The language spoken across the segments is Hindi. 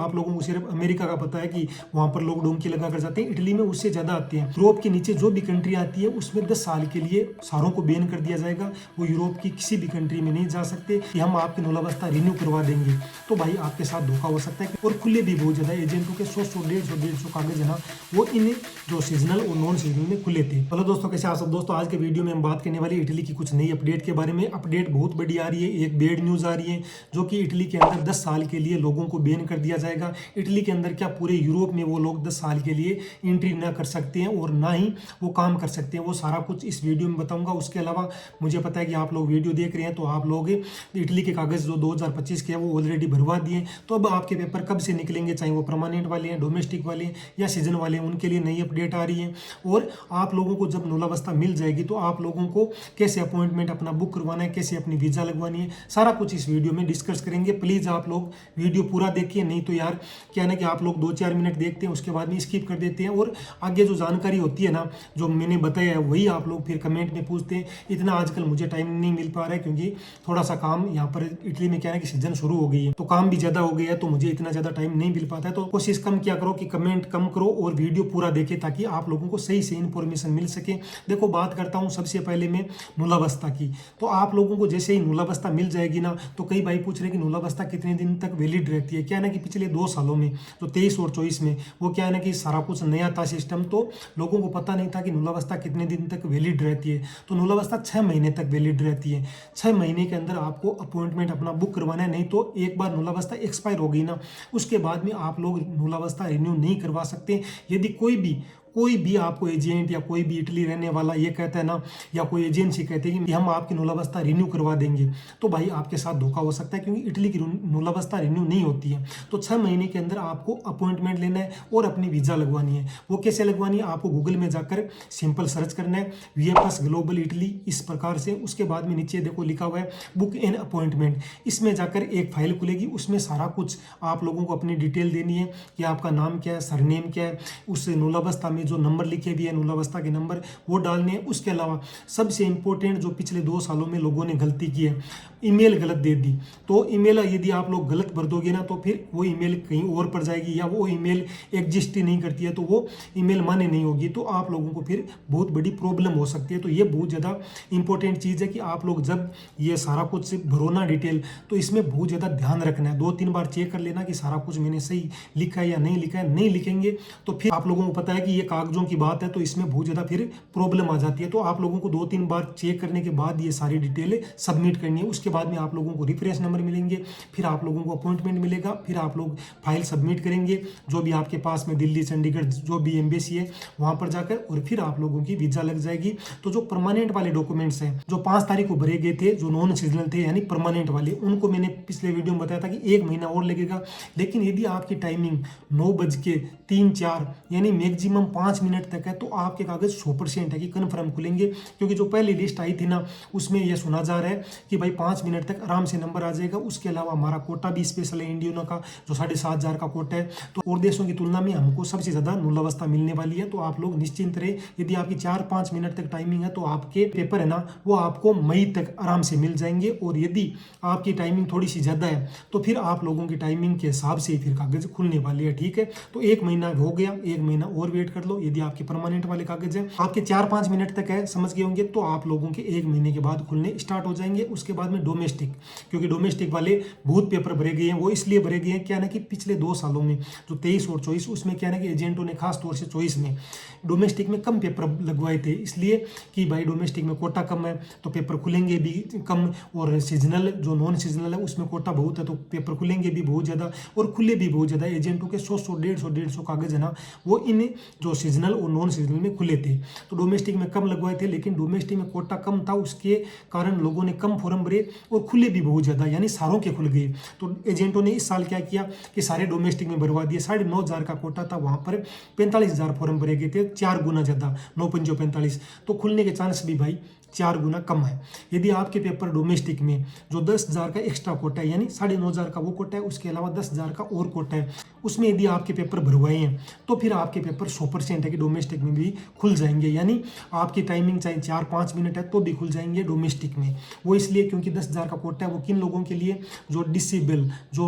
आप लोगों को सिर्फ अमेरिका का पता है कि वहां पर लोग डोंकी लगा कर जाते हैं। इटली में उससे ज्यादा आते हैं। यूरोप के नीचे जो भी कंट्री आती है उसमें 10 साल के लिए सारों को बैन कर दिया जाएगा। वो यूरोप की किसी भी कंट्री में नहीं जा सकते कि हम आपकी नौलावस्था रिन्यू करवा देंगे। तो भाई आपके साथ धोखा हो सकता है। और खुले भी बहुत ज्यादा एजेंटों के 100 150 कागज है ना, वो इन जो सीजनल और नॉन सीजनल में खुले थे। हेलो दोस्तों, कैसे आप सब दोस्तों। आज के वीडियो में हम बात करने वाली इटली की कुछ नई अपडेट के बारे में। अपडेट बहुत बड़ी आ रही है। एक बैड न्यूज आ रही है जो कि इटली के अंदर 10 साल के लिए लोगों को बैन कर दिया जाएगा। इटली के अंदर क्या पूरे यूरोप में वो लोग 10 साल के लिए एंट्री ना कर सकते हैं और ना ही वो काम कर सकते हैं। वो सारा कुछ इस वीडियो में बताऊंगा। उसके अलावा मुझे पता है कि आप लोग वीडियो देख रहे हैं तो आप लोग इटली के कागज जो 2025 के हैं वो ऑलरेडी भरवा दिए। तो अब आपके पेपर कब से निकलेंगे, चाहे वो परमानेंट वाले हैं, डोमेस्टिक वाले हैं या सीजन वाले हैं, उनके लिए नई अपडेट आ रही है। और आप लोगों को जब नौलावस्था मिल जाएगी तो आप लोगों को कैसे अपॉइंटमेंट अपना बुक करवाना है, कैसे अपनी वीजा लगवानी है, सारा कुछ इस वीडियो में डिस्कस करेंगे। प्लीज आप लोग वीडियो पूरा देखिए, नहीं तो यार क्या ना कि आप लोग 2-4 मिनट देखते हैं उसके बाद में स्किप कर देते हैं और आगे जो जानकारी होती है ना, जो मैंने बताया है वही आप लोग फिर कमेंट में पूछते हैं। इतना आजकल मुझे टाइम नहीं मिल पा रहा है क्योंकि थोड़ा सा काम यहाँ पर इटली में क्या है कि सीजन शुरू हो गई है तो काम भी ज्यादा हो गया है, तो मुझे इतना ज्यादा टाइम नहीं मिल पाता है। तो कोशिश कम क्या करो कि कमेंट कम करो और वीडियो पूरा देखे ताकि आप लोगों को सही से इन्फॉर्मेशन मिल सके। देखो बात करता हूँ सबसे पहले मैं नूलावस्था की। तो आप लोगों को जैसे ही नूलावस्था मिल जाएगी ना, तो कई भाई पूछ रहे हैं कि नूलावस्था कितने दिन तक वैलिड रहती है। क्या है ना कि पिछले 2 सालों में जो 23 और 24 में वो क्या है ना कि सारा कुछ नया था सिस्टम, तो लोगों को पता नहीं था कि नूलावस्था कितने दिन तक वैलिड रहती है। तो नूलावस्था 6 महीने तक वैलिड रहती है। 6 महीने के अंदर आपको अपॉइंटमेंट अपना बुक करवाना है, नहीं तो एक बार नूलावस्था एक्सपायर हो गई ना, उसके बाद में आप लोग नूलावस्था रिन्यू नहीं करवा सकते। यदि कोई भी आपको एजेंट या कोई भी इटली रहने वाला ये कहता है ना, या कोई एजेंसी कहते हैं कि हम आपकी नूलावस्था रिन्यू करवा देंगे, तो भाई आपके साथ धोखा हो सकता है क्योंकि इटली की नूलावस्था रिन्यू नहीं होती है। तो 6 महीने के अंदर आपको अपॉइंटमेंट लेना है और अपनी वीजा लगवानी है। वो कैसे लगवानी है, आपको गूगल में जाकर सिंपल सर्च करना है VFS ग्लोबल इटली इस प्रकार से। उसके बाद में नीचे देखो लिखा हुआ है बुक एन अपॉइंटमेंट। इसमें जाकर एक फाइल खुलेगी, उसमें सारा कुछ आप लोगों को अपनी डिटेल देनी है कि आपका नाम क्या है, सरनेम क्या है, उस नूलावस्था जो नंबर लिखे भी है नूलावस्था के नंबर वो डालने हैं। उसके अलावा सबसे इंपॉर्टेंट जो पिछले 2 सालों में लोगों ने गलती की है, ईमेल गलत दे दी। तो ईमेल यदि आप लोग गलत भर दोगे ना, तो फिर वो ईमेल कहीं और पर जाएगी या वो ईमेल एग्जिस्ट ही नहीं करती है, तो वो ईमेल मान्य नहीं होगी। तो आप लोगों को फिर बहुत बड़ी प्रॉब्लम हो सकती है। तो ये बहुत ज़्यादा इंपॉर्टेंट चीज़ है कि आप लोग जब ये सारा कुछ भरो ना डिटेल, तो इसमें बहुत ज़्यादा ध्यान रखना है। 2-3 बार चेक कर लेना कि सारा कुछ मैंने सही लिखा है या नहीं लिखा है। नहीं लिखेंगे तो फिर आप लोगों को पता है कि ये कागजों की बात है, तो इसमें बहुत ज़्यादा फिर प्रॉब्लम आ जाती है। तो आप लोगों को 2-3 बार चेक करने के बाद ये सारी डिटेलें सबमिट करनी है। उसके बाद में आप लोगों को रेफरेंस नंबर मिलेंगे, फिर आप लोगों को अपॉइंटमेंट मिलेगा, फिर आप लोग फाइल सबमिट करेंगे जो भी आपके पास में दिल्ली, चंडीगढ़ जो भी एम्बेसी है वहां पर जाकर, और फिर आप लोगों की वीजा लग जाएगी। तो जो परमानेंट वाले डॉक्यूमेंट्स हैं जो 5 तारीख को भरे गए थे, जो नॉन सीजनल थे यानी परमानेंट वाले, उनको मैंने पिछले वीडियो में बताया था कि 1 महीना और लगेगा। लेकिन यदि आपकी टाइमिंग 9:03-4 यानी मैक्सिमम 5 मिनट तक है, तो आपके कागज 100% है कि कन्फर्म खुलेंगे। क्योंकि जो पहली लिस्ट आई थी ना, उसमें यह सुना जा रहा है कि भाई 5 मिनट तक आराम से नंबर आ जाएगा। उसके अलावा हमारा कोटा भी स्पेशल है इंडियनो का, जो 7,500 का कोटा है। तो और देशों की तुलना में हमको सबसे ज्यादा नूलावस्था मिलने वाली है। तो आप लोग निश्चिंत रहे। यदि आपकी 4-5 मिनट तक टाइमिंग है तो आपके पेपर है ना वो आपको मई तक आराम से मिल जाएंगे। और यदि आपकी टाइमिंग थोड़ी सी ज्यादा है तो फिर आप लोगों की टाइमिंग के हिसाब से फिर कागज खुलने वाली है। ठीक है, तो 1 महीना हो गया, 1 महीना और वेट कर लो। यदि आपके परमानेंट वाले कागज है, आपके 4-5 मिनट तक है, समझ गए होंगे, तो आप लोगों के 1 महीने के बाद खुलने स्टार्ट हो जाएंगे। उसके बाद में डोमेस्टिक, क्योंकि डोमेस्टिक वाले बहुत पेपर भरे गए हैं। वो इसलिए भरे गए हैं क्या ना कि पिछले 2 सालों में जो 23 और 24 उसमें क्या ना कि एजेंटों ने खास तौर से 24 में डोमेस्टिक में कम पेपर लगवाए थे, इसलिए कि भाई डोमेस्टिक में कोटा कम है तो पेपर खुलेंगे भी कम, और सीजनल जो नॉन सीजनल है उसमें कोटा बहुत है तो पेपर खुलेंगे भी बहुत ज़्यादा और खुले भी बहुत ज़्यादा। एजेंटों के 100-150 कागज है ना वो इन जो सीजनल और नॉन सीजनल में खुले थे। तो डोमेस्टिक में कम लगवाए थे, लेकिन डोमेस्टिक में कोटा कम था, उसके कारण लोगों ने कम फॉर्म भरे और खुले भी बहुत ज़्यादा, यानी सारों के खुल गए। तो एजेंटों ने इस साल क्या किया कि सारे डोमेस्टिक में भरवा दिए। 9,500 का कोटा था, वहाँ पर 45,000 फॉर्म भरे गए थे, 4 गुना ज़्यादा, 9 पंजो 45। तो खुलने के चांस भी भाई 4 गुना कम है। यदि आपके पेपर डोमेस्टिक में जो 10,000 का एक्स्ट्रा कोटा है, यानी 9,500 का वो कोटा है, उसके अलावा 10,000 का और कोटा है, उसमें यदि आपके पेपर भरवाए हैं तो फिर आपके पेपर 100% है कि डोमेस्टिक में भी खुल जाएंगे। यानी आपकी टाइमिंग चाहे 4-5 मिनट है तो भी खुल जाएंगे डोमेस्टिक में। वो इसलिए क्योंकि 10,000 का कोटा है, वो किन लोगों के लिए, जो डिसेबल, जो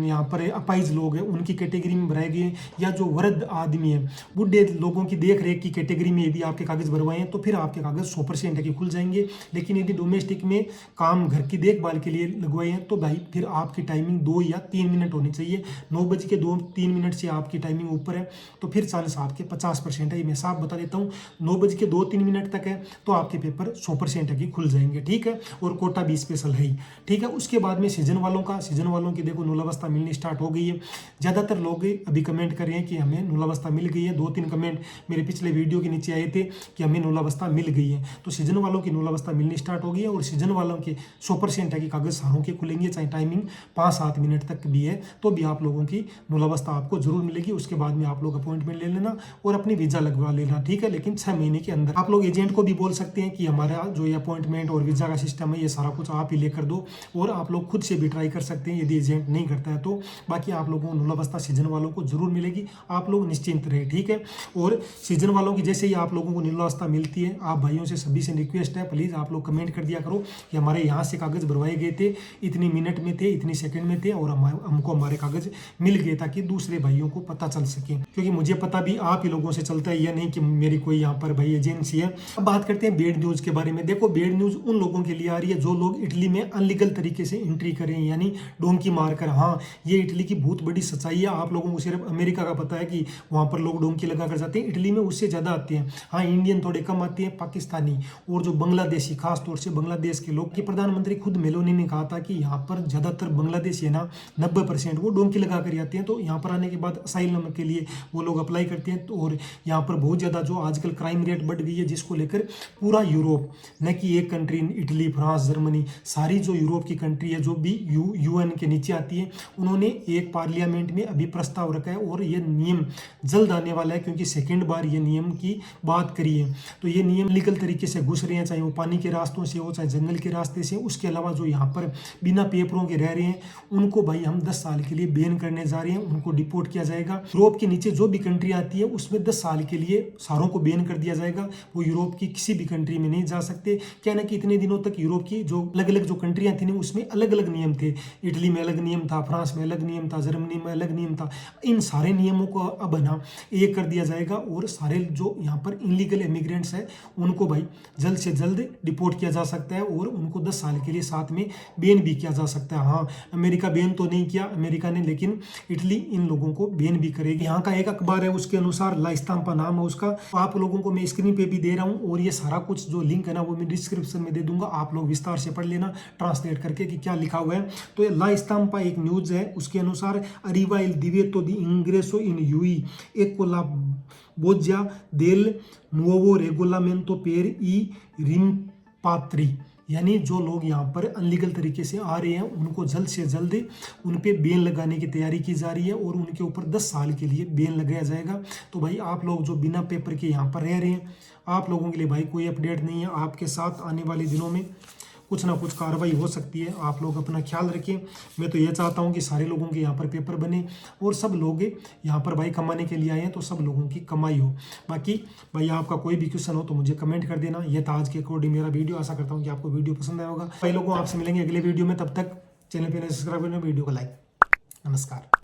यहाँ पर अपाइज लोग हैं उनकी कैटेगरी में भराए गए, या जो वृद्ध आदमी है, बूढ़े लोगों की देख रेख की कैटेगरी में यदि आपके कागज भरवाए हैं तो फिर आपके कागज 100% है कि खुल जाएंगे। लेकिन यदि डोमेस्टिक में काम घर की देखभाल के लिए लगवाए हैं तो भाई फिर आपकी टाइमिंग 2 या 3 मिनट होनी चाहिए। 9:02 से आपकी टाइमिंग ऊपर है तो फिर चांस आपके 50% है। ये मैं साफ बता देता हूँ, 9:02 तक है तो आपके पेपर 100% है कि खुल जाएंगे, ठीक है। और कोटा भी स्पेशल है ही, ठीक है। उसके बाद में सीजन वालों की देखो नूलावस्था मिलनी स्टार्ट हो गई है। ज़्यादातर लोग अभी कमेंट कर रहे हैं कि हमें नूलावस्था मिल गई है। 2-3 कमेंट मेरे पिछले वीडियो के नीचे आए थे कि हमें नूलावस्था मिल गई है। तो सीजन वालों की नूलावस्था मिलनी स्टार्ट हो गई है और सीजन वालों के 100% है कि कागज सारों के खुलेंगे, चाहे टाइमिंग 5-7 मिनट तक भी है तो भी आप लोगों की नूलावस्था आपको जरूर मिलेगी। उसके बाद में आप लोग अपॉइंटमेंट ले लेना और अपनी वीजा लगवा लेना, ठीक है। लेकिन 6 महीने के अंदर आप लोग एजेंट को भी बोल सकते हैं कि हमारा जो ये अपॉइंटमेंट और वीजा का सिस्टम है ये सारा कुछ आप ही लेकर दो, और आप लोग खुद से भी ट्राई कर सकते हैं यदि एजेंट नहीं करता है तो। बाकी आप लोगों को नूलावस्था सीजन वालों को जरूर मिलेगी, आप लोग निश्चिंत रहे, ठीक है। और सीजन वालों की जैसे ही आप लोगों को नूलावस्था मिलती है, आप भाइयों से सभी से रिक्वेस्ट है, प्लीज़ आप लोग कमेंट कर दिया करो कि हमारे यहाँ से कागज भरवाए गए थे, इतनी मिनट में थे, इतनी सेकंड में थे और हमको हमारे कागज मिल गए, ताकि दूसरे भाइयों को पता चल सके। क्योंकि मुझे पता भी आप ही लोगों से चलता है, यह नहीं कि मेरी कोई यहाँ पर भाई एजेंसी है। अब बात करते हैं बेड न्यूज़ के बारे में। देखो, बेड न्यूज़ उन लोगों के लिए आ रही है जो लोग इटली में अनलीगल तरीके से एंट्री करें, यानी डोंकी मारकर। हाँ, ये इटली की बहुत बड़ी सच्चाई है। आप लोगों को सिर्फ अमेरिका का पता है कि वहाँ पर लोग डोंकी लगा कर जाते हैं, इटली में उससे ज़्यादा आते हैं। हाँ, इंडियन थोड़े कम आते हैं, पाकिस्तानी और जो बांग्लादेशी, खास तौर से बांग्लादेश के लोग। कि प्रधानमंत्री खुद मेलोनी ने कहा था कि यहाँ पर ज़्यादातर बांग्लादेशी है ना, 90% वो डोंकी लगा कर आते हैं। तो यहाँ पर आने के बाद असाइलम के लिए वो लोग अप्लाई करते हैं। और यहाँ पर बहुत ज़्यादा जो आजकल क्राइम रेट बढ़ गई है, जिसको लेकर पूरा यूरोप, न कि एक कंट्री, इटली, फ्रांस, जर्मनी, सारी जो यूरोप की कंट्री है जो भी UN के नीचे आती है, उन्होंने एक पार्लियामेंट में अभी प्रस्ताव रखा है और ये नियम जल्द आने वाला है, क्योंकि सेकेंड बार ये नियम की बात करी है। तो ये नियम लीगल तरीके से घुस रहे हैं, चाहे वो पानी के रास्तों से हो, चाहे जंगल के रास्ते से। उसके अलावा जो यहाँ पर बिना पेपरों के रह रहे हैं उनको भाई हम 10 साल के लिए बैन करने जा रहे हैं, उनको डिपोर्ट किया जाएगा। यूरोप के नीचे जो भी कंट्री आती है उसमें 10 साल के लिए सारों को बैन कर दिया जाएगा। वो यूरोप की किसी भी कंट्री में नहीं जा सकते। क्या ना कि इतने दिनों तक यूरोप की जो अलग अलग जो कंट्रियां थी ना, उसमें अलग अलग नियम थे। इटली में अलग नियम था, फ्रांस में अलग नियम था, जर्मनी में अलग नियम था। इन सारे नियमों को अब ना एक कर दिया जाएगा और सारे जो यहाँ पर इनलीगल इमिग्रेंट्स हैं उनको भाई जल्द से जल्द डिपोर्ट किया जा सकता है और उनको 10 साल के लिए साथ में बैन भी किया जा सकता है। हाँ, अमेरिका बैन तो नहीं किया अमेरिका ने, लेकिन इटली इन लोगों को बैन भी करेगी। यहाँ का एक अखबार है, उसके अनुसार ला स्टाम्पा नाम है उसका। आप लोगों को मैं स्क्रीन पे भी दे रहा हूँ और ये सारा कुछ जो लिंक है ना वो मैं डिस्क्रिप्शन में दे दूंगा, आप लोग विस्तार से पढ़ लेना ट्रांसलेट करके कि क्या लिखा हुआ है। तो ये ला स्टाम्पा एक न्यूज है, उसके अनुसार अरीवा इल दिवेतो दी इंग्रेसो इन यूई एक कोला बोझा देल नुओवो रेगुलामेंटो पेर ई रिम्पात्री, यानी जो लोग यहाँ पर अनलीगल तरीके से आ रहे हैं उनको जल्द से जल्द उन पे बैन लगाने की तैयारी की जा रही है और उनके ऊपर 10 साल के लिए बैन लगाया जाएगा। तो भाई आप लोग जो बिना पेपर के यहाँ पर रह रहे हैं, आप लोगों के लिए भाई कोई अपडेट नहीं है। आपके साथ आने वाले दिनों में कुछ ना कुछ कार्रवाई हो सकती है, आप लोग अपना ख्याल रखें। मैं तो ये चाहता हूँ कि सारे लोगों के यहाँ पर पेपर बने और सब लोग यहाँ पर भाई कमाने के लिए आए हैं तो सब लोगों की कमाई हो। बाकी भाई आपका कोई भी क्वेश्चन हो तो मुझे कमेंट कर देना। यह था आज के अकॉर्डिंग मेरा वीडियो। आशा करता हूँ कि आपको वीडियो पसंद आया होगा। भाई लोगों, आपसे मिलेंगे अगले वीडियो में, तब तक चैनल पर सब्सक्राइब करना, वीडियो को लाइक। नमस्कार।